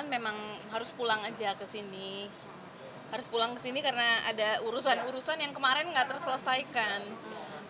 kebetulan memang harus pulang aja ke sini. Harus pulang ke sini karena ada urusan-urusan yang kemarin nggak terselesaikan.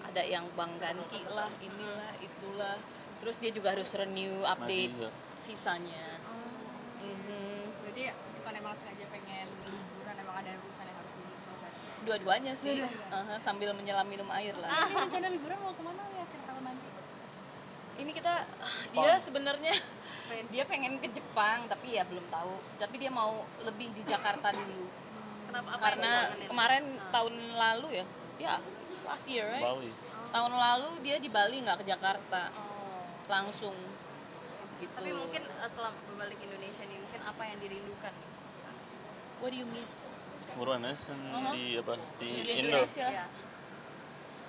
Ada yang bank ganti lah, inilah, itulah. Terus dia juga harus renew update visanya. Jadi bukan emang sengaja pengen liburan, emang ada urusan yang harus diselesaikan. Dua-duanya sih, sambil menyelam minum air lah. Ini rencana liburan mau kemana ya cerita nanti? Ini dia sebenarnya dia pengen ke Jepang tapi ya belum tahu. Tapi dia mau lebih di Jakarta dulu. Kenapa? Karena kemarin tahun lalu ya last year, right? Bali. Tahun lalu dia di Bali nggak ke Jakarta, langsung gitu. Tapi mungkin setelah balik Indonesia nih, mungkin apa yang dirindukan? What do you miss? What do I miss di Di Indo? Indonesia. Ya.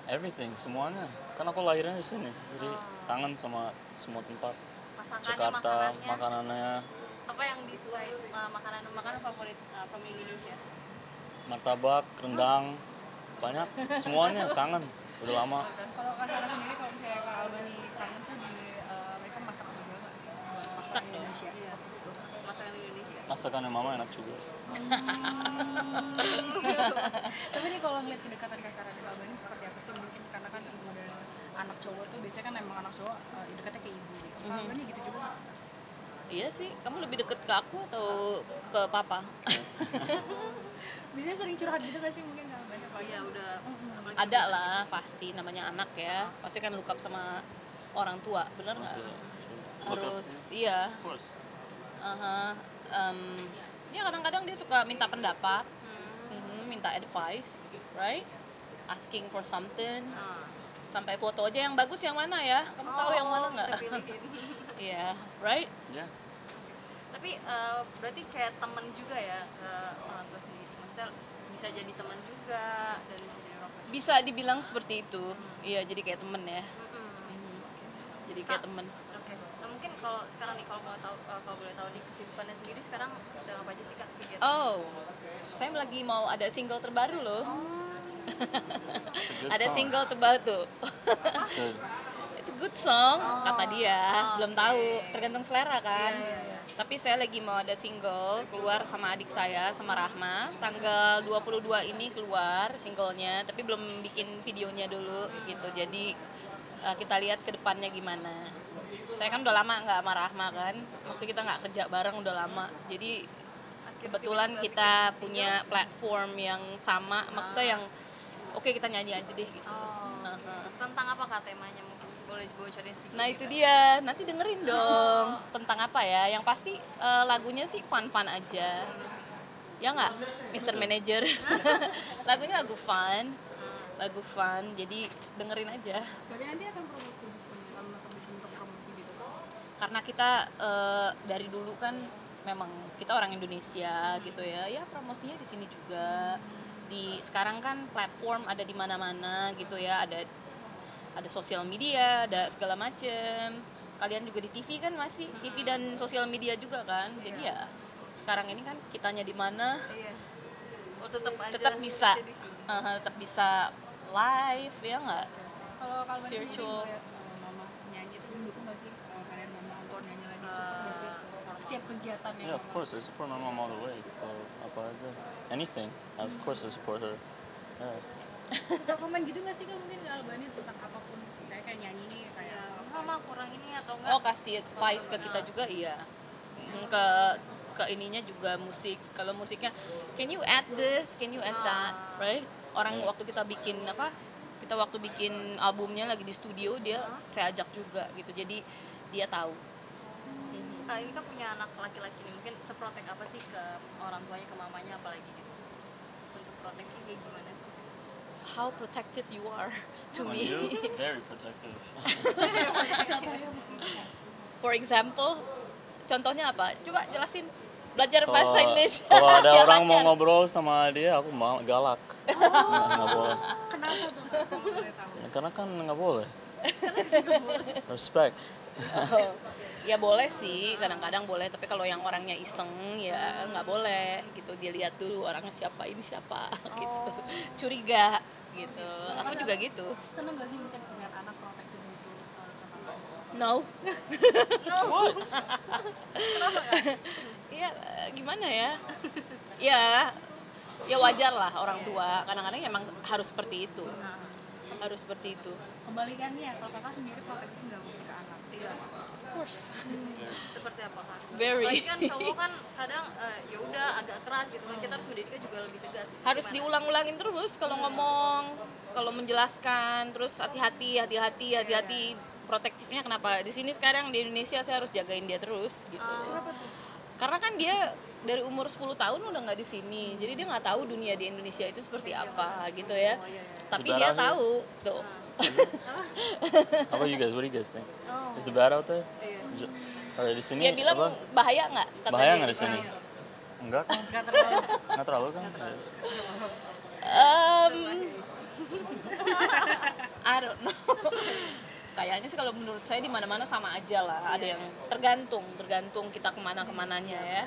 Everything, semuanya. Kan aku lahirnya di sini, jadi kangen sama semua tempat. Masakannya, Jakarta, makanannya. makanannya, Apa yang disukai makanan favorit from Indonesia? martabak, rendang, banyak. Semuanya kangen. Udah lama. Kalau Kak Sarah sendiri kalau misalnya Kak Albani kangen tuh mereka masak juga nggak sih? Masak dong. Indonesia. Iya. Masakan Indonesia. Masakannya mama enak juga. Tapi nih kalau ngeliat kedekatan Kak Sarah dan Kak Albani seperti apa sih? Mungkin karena kan ibu dan anak cowok tuh biasanya kan emang anak cowok dekatnya ke ibu gitu. Kak Albani gitu juga nggak sih? Iya sih, kamu lebih deket ke aku atau ke papa? Biasanya sering curhat gitu gak sih mungkin Kak Albani? Iya udah. apalagi Ada lah, pasti namanya anak ya. Pasti kan look up sama orang tua, bener nggak? Harus, iya. Of course. Ya kadang-kadang dia suka minta pendapat, minta advice, right? Asking for something. Sampai foto aja yang bagus yang mana ya? Kamu tahu yang mana nggak? kita pilihin. Iya, right? Ya. Tapi berarti kayak teman juga ya ke orang tua sendiri. Maksudnya bisa jadi teman juga dan bisa jadi orang tua. Bisa dibilang seperti itu. Iya, jadi kayak temen ya. Jadi kayak temen. Oke. Nah, mungkin kalau sekarang nih kalau mau tahu kalau boleh tahu nih kesibukannya sendiri sekarang sedang apa aja sih Kak kegiatan? Oh, saya lagi mau ada single terbaru loh. It's a good Ada song. single terbaru tuh. It's good. It's a good song, kata dia. Belum tahu, tergantung selera kan. Iya. Tapi saya lagi mau ada single keluar sama adik saya, sama Rahma. Tanggal 22 ini keluar singlenya, tapi belum bikin videonya dulu gitu. Jadi kita lihat ke depannya gimana. Saya kan udah lama nggak sama Rahma kan. Maksudnya kita nggak kerja bareng udah lama. Jadi kebetulan kita punya platform yang sama, maksudnya yang oke, kita nyanyi aja deh gitu. Tentang apa Kak temanya mungkin boleh bocorin sedikit? Nah itu dia, nanti dengerin dong tentang apa ya. Yang pasti lagunya sih fun-fun aja. Ya nggak, Mr. Manager? Lagunya lagu fun, jadi dengerin aja. Berarti nanti akan promosi di sini, akan masuk di sini untuk promosi gitu. Karena kita dari dulu kan memang kita orang Indonesia gitu ya. Ya promosinya di sini juga. Sekarang kan platform ada di mana-mana gitu ya. Ada sosial media, ada segala macem. Kalian juga di TV kan masih TV dan sosial media juga kan. Jadi ya sekarang ini kan kitanya di mana Iya. Oh tetap aja. tetap bisa jadi sini. tetap bisa live ya nggak? Kalau Kak Albani sendiri Virtual. ngeliat mama nyanyi itu mendukung nggak sih kalian mama support nyanyi lagi support nggak sih setiap kegiatan yang Yeah, of course, I support my mom all the way. Kalau apa aja, anything, of course I support her. Yeah. suka komen gitu nggak sih Kak mungkin Kak Albani tentang apapun saya kayak nyanyi nih kayak Mama kurang ini atau enggak? Oh kasih advice ke kita juga iya. Ke ininya juga musik. Kalau musiknya, can you add this, can you add that, right? Orang waktu kita bikin waktu bikin albumnya lagi di studio saya ajak juga gitu. Jadi dia tahu. Ini kan punya anak laki-laki nih, mungkin seprotek apa sih ke orang tuanya, ke mamanya apalagi gitu? Untuk proteknya kayak gimana sih? How protective you are to On me. you, very protective. contohnya mungkin For example, contohnya apa? Coba jelasin. Belajar bahasa Indonesia. Kalau ada Biar orang mau lancar. ngobrol sama dia, aku mau galak. Nggak boleh. kenapa tuh kalau boleh tahu Ya, karena kan nggak boleh. Respect. Ya boleh sih, kadang-kadang boleh. Tapi kalau yang orangnya iseng ya nggak boleh gitu. Dia lihat dulu orangnya siapa, ini siapa gitu. Curiga gitu. Aku juga gitu. seneng nggak sih mungkin punya anak protektif gitu No. No. What? Kenapa nggak? Iya, gimana ya? Ya wajar lah orang tua. Kadang-kadang emang harus seperti itu. Nah, Harus seperti itu. Kebalikannya, kalau kakak sendiri protektif nggak mungkin ke anak. iya. Of course. Seperti apa kan? Very. Apalagi kan cowok kan kadang ya udah agak keras gitu kan. Kita harus mendidiknya juga lebih tegas. Harus Gimana? diulang-ulangin terus kalau ngomong, kalau menjelaskan, terus hati-hati. Protektifnya kenapa? Di sini sekarang di Indonesia saya harus jagain dia terus gitu. Karena kan dia dari umur 10 tahun udah nggak di sini. Jadi dia nggak tahu dunia di Indonesia itu seperti apa gitu ya. Tapi dia Sebenarnya- tahu tuh. How about you guys? What do you guys think? Oh. Is it bad out there? Iya. Is it- di sini Dia bilang apa? bahaya nggak? Kata Bahaya dia. nggak di sini? Enggak kan? Nggak terlalu. Nggak terlalu kan? Um, I don't know. Kayaknya sih kalau menurut saya di mana-mana sama aja lah. Ada yang tergantung kita kemananya ya.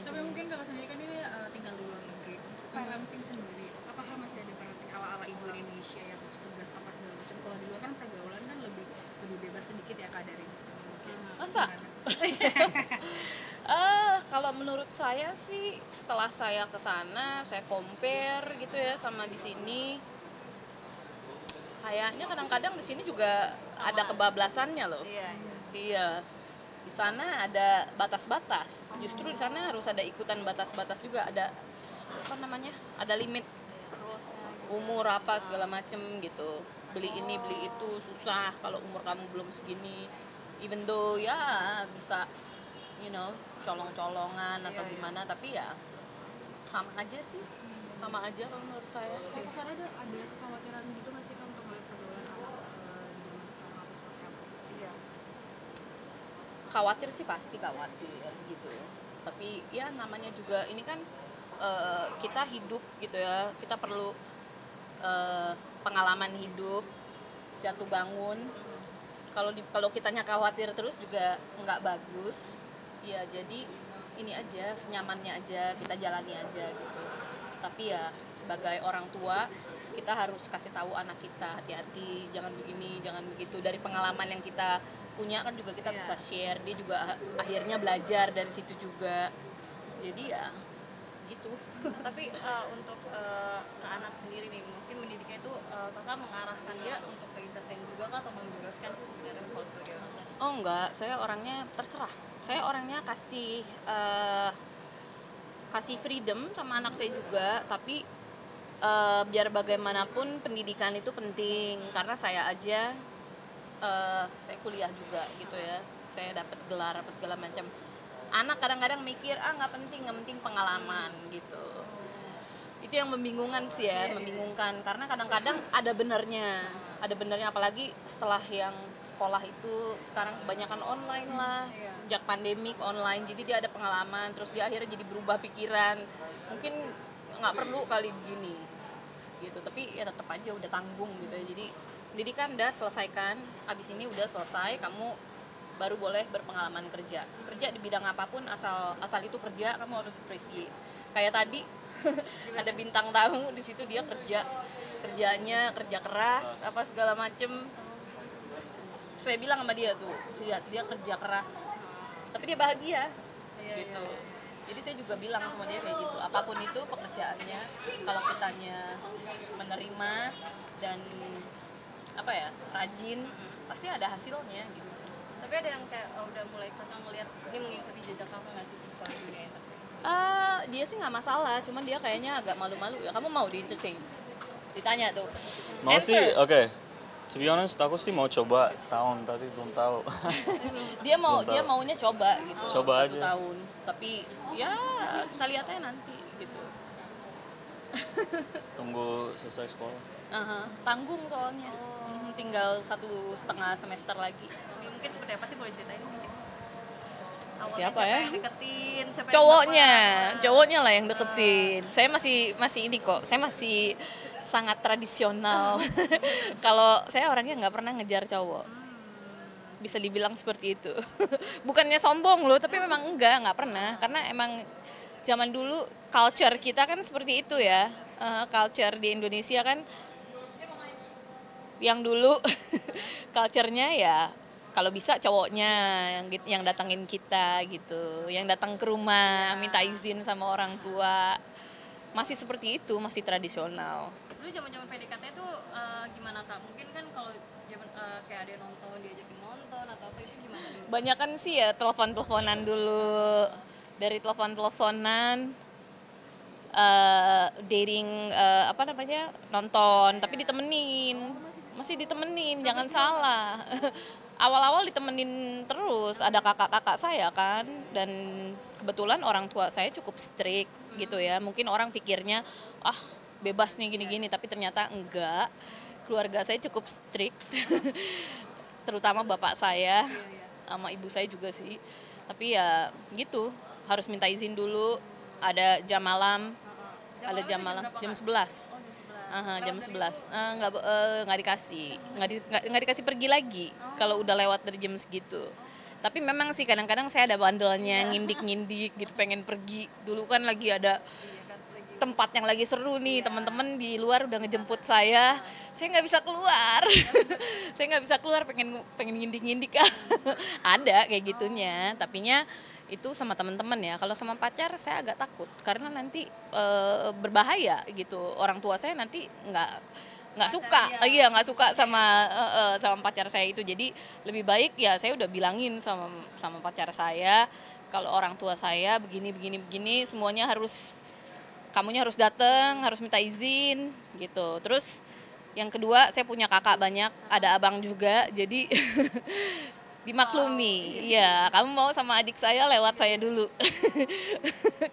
Tapi mungkin kakak sendiri kan ini tinggal di luar negeri. Parenting sendiri, apakah masih ada parenting ala-ala ibu Indonesia yang harus tegas apa segala macam? Kalau di luar kan pergaulan kan lebih bebas sedikit ya kak dari mungkin. Masa? Kalau menurut saya sih setelah saya ke sana, saya compare gitu ya sama di sini. Kayaknya kadang-kadang di sini juga ada kebablasannya loh. Iya. Iya. Di sana ada batas-batas. Justru di sana harus ada ikutan batas-batas juga, ada apa namanya? Ada limit Rules-nya. umur apa segala macem gitu. Beli ini, beli itu susah kalau umur kamu belum segini. Even though ya bisa colong-colongan atau gimana, tapi ya sama aja sih. Sama aja kalau menurut saya. Kakak Sarah ada kekhawatiran gitu nggak sih kak untuk melihat pergaulan anak di zaman sekarang atau seperti apa? Iya. Khawatir sih pasti khawatir gitu, tapi ya namanya juga ini kan kita hidup gitu ya, kita perlu pengalaman hidup, jatuh bangun. Kalau kitanya khawatir terus juga nggak bagus ya. Jadi ini aja, senyamannya aja, kita jalani aja gitu. Tapi ya sebagai orang tua kita harus kasih tahu anak kita hati-hati, jangan begini, jangan begitu. Dari pengalaman yang kita punya kan juga kita bisa share. Dia juga akhirnya belajar dari situ juga. Jadi ya gitu. Tapi untuk ke anak sendiri nih, mungkin mendidiknya itu kakak mengarahkan dia untuk ke entertain juga kah atau membebaskan sih sebenarnya kalau sebagai orang tua? Oh enggak, saya orangnya terserah. Saya orangnya kasih freedom sama anak saya juga, tapi biar bagaimanapun pendidikan itu penting, karena saya aja saya kuliah juga gitu ya, saya dapat gelar apa segala macam. Anak kadang-kadang mikir nggak penting pengalaman gitu. Itu yang membingungkan sih ya, membingungkan karena kadang-kadang ada benernya apalagi setelah yang sekolah itu sekarang kebanyakan online lah, sejak pandemik online, jadi dia ada pengalaman, terus dia akhirnya jadi berubah pikiran, mungkin nggak perlu kali begini gitu, tapi ya tetap aja udah tanggung gitu ya. Jadi kan udah selesaikan, abis ini udah selesai, kamu baru boleh berpengalaman kerja di bidang apapun, asal itu kerja, kamu harus appreciate. Kayak tadi ada bintang tamu di situ, dia kerjanya kerja keras apa segala macem. Saya bilang sama dia tuh, lihat dia kerja keras tapi dia bahagia gitu. Jadi saya juga bilang sama dia kayak gitu, apapun itu pekerjaannya, kalau kitanya menerima dan rajin, pasti ada hasilnya gitu. Tapi ada yang kayak udah mulai kakak ngeliat ini mengikuti jejak kakak nggak sih soal dunia entertain? Dia sih nggak masalah, cuman dia kayaknya agak malu-malu ya. Kamu mau di entertain? Ditanya tuh. Mau sih, Answer. oke. To be honest, aku sih mau coba setahun tapi belum tahu. Dia Belum tahu. maunya coba gitu. Coba 1 aja. tahun. Tapi ya kita lihat aja nanti gitu. Tunggu selesai sekolah. Tanggung soalnya. Tinggal 1,5 semester lagi. Mungkin seperti apa sih, boleh ceritain mungkin? Seperti Awalnya apa siapa ya? yang deketin, siapa yang Cowoknya lah yang deketin. Saya masih ini kok. Saya masih sangat tradisional. Kalau saya orangnya nggak pernah ngejar cowok. Bisa dibilang seperti itu. Bukannya sombong loh, tapi memang nggak pernah. Karena emang zaman dulu culture kita kan seperti itu ya. Culture di Indonesia kan yang dulu culture-nya ya kalau bisa cowoknya yang datangin kita gitu, yang datang ke rumah minta izin sama orang tua. Masih seperti itu, masih tradisional. Dulu zaman-zaman PDKT tuh gimana Kak? Mungkin kan kalau zaman kayak ada yang nonton, diajakin nonton atau apa itu gimana dulu? Banyakan sih ya telepon-teleponan dulu. Dari telepon-teleponan, dating, apa namanya, nonton, tapi ditemenin. Masih ditemenin, jangan salah. Awal-awal ditemenin terus, ada kakak-kakak saya kan, dan kebetulan orang tua saya cukup strict gitu ya. Mungkin orang pikirnya, ah bebas nih gini-gini, tapi ternyata enggak. Keluarga saya cukup strict, terutama bapak saya, sama ibu saya juga sih. Tapi ya gitu, harus minta izin dulu, ada jam malam, ada jam malam, jam 11. Jam 11. Nggak dikasih, nggak dikasih pergi lagi kalau udah lewat dari jam segitu. Tapi memang sih kadang-kadang saya ada bandelnya, ngindik-ngindik gitu, pengen pergi. Dulu kan lagi ada tempat yang lagi seru nih, teman-teman di luar udah ngejemput saya nggak bisa keluar. Saya nggak bisa keluar, pengen ngindik-ngindik. Ada kayak gitunya, tapinya itu sama teman-teman ya. Kalau sama pacar saya agak takut karena nanti berbahaya gitu. Orang tua saya nanti nggak suka, nggak suka sama pacar saya itu. Jadi lebih baik ya saya udah bilangin sama pacar saya, kalau orang tua saya begini semuanya kamunya harus datang, harus minta izin gitu. Terus yang kedua, saya punya kakak banyak, ada abang juga, jadi dimaklumi. Iya, kamu mau sama adik saya lewat saya dulu.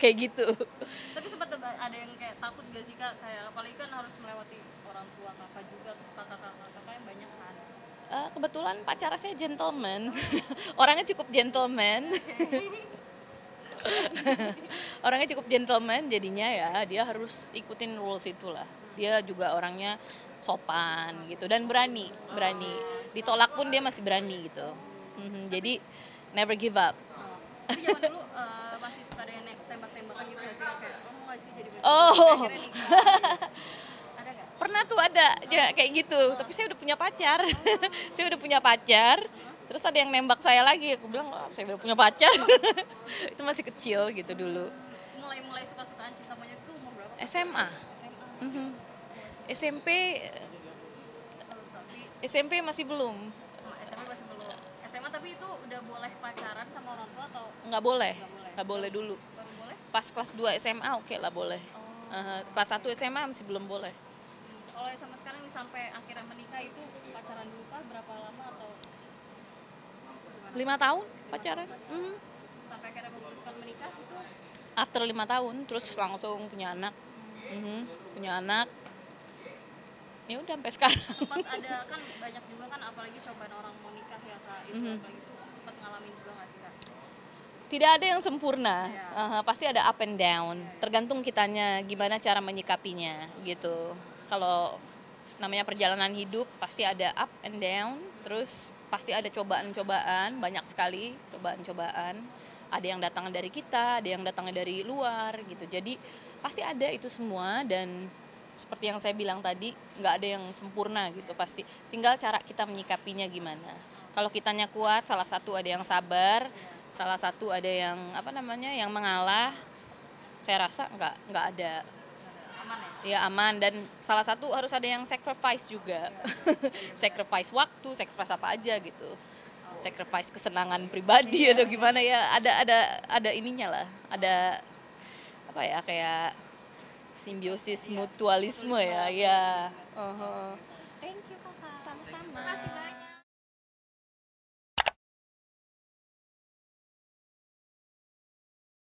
Kayak gitu. Tapi sempat ada yang kayak takut gak sih Kak? Kayak apalagi kan harus melewati orang tua kakak juga, terus kakak yang banyak kan. Kebetulan pacar saya gentleman. Orangnya cukup gentleman. Orangnya cukup gentleman, jadinya ya dia harus ikutin rules itulah. Dia juga orangnya sopan gitu dan berani. Ditolak pun dia masih berani gitu. Jadi never give up. Tapi zaman dulu masih suka ada yang tembak-tembakan gitu gak sih Kak? Kayak kamu gak sih jadi Oh. akhirnya nikah. Ada gak? Pernah tuh ada ya, kayak gitu, tapi saya udah punya pacar. Saya udah punya pacar. Terus ada yang nembak saya lagi, aku bilang, oh, saya udah punya pacar. Itu masih kecil gitu dulu. Mulai suka-sukaan cinta monyet itu umur berapa? SMA. SMP SMP masih belum. SMA masih belum. SMA tapi itu udah boleh pacaran sama orang tua atau Nggak boleh dulu. baru boleh? Pas kelas 2 SMA oke lah boleh. Kelas 1 SMA masih belum boleh. Kalau sama sekarang nih sampai akhirnya menikah itu pacaran dulu kah? Berapa lama atau 5 tahun pacaran. sampai akhirnya memutuskan menikah itu? After 5 tahun terus langsung punya anak. Punya anak. Ya udah sampai sekarang. Sempat ada kan banyak juga kan apalagi cobaan orang mau nikah ya Kak. Itu apalagi itu sempat ngalamin juga nggak sih Kak? Tidak ada yang sempurna. Pasti ada up and down. Tergantung kitanya gimana cara menyikapinya gitu. Kalau namanya perjalanan hidup pasti ada up and down, terus pasti ada cobaan-cobaan, banyak sekali cobaan-cobaan. Ada yang datang dari kita, ada yang datang dari luar gitu. Jadi pasti ada itu semua, dan seperti yang saya bilang tadi, nggak ada yang sempurna gitu pasti. Tinggal cara kita menyikapinya gimana. Kalau kitanya kuat, salah satu ada yang sabar, salah satu ada yang yang mengalah. Saya rasa nggak ada. Aman ya? Ya aman, dan salah satu harus ada yang sacrifice juga. Sacrifice waktu, sacrifice apa aja gitu. Sacrifice kesenangan pribadi atau gimana ya, ada ininya lah. Ada apa ya, kayak simbiosis mutualisme ya. Ya. Thank you Kakak. Sama-sama. Makasih banyak.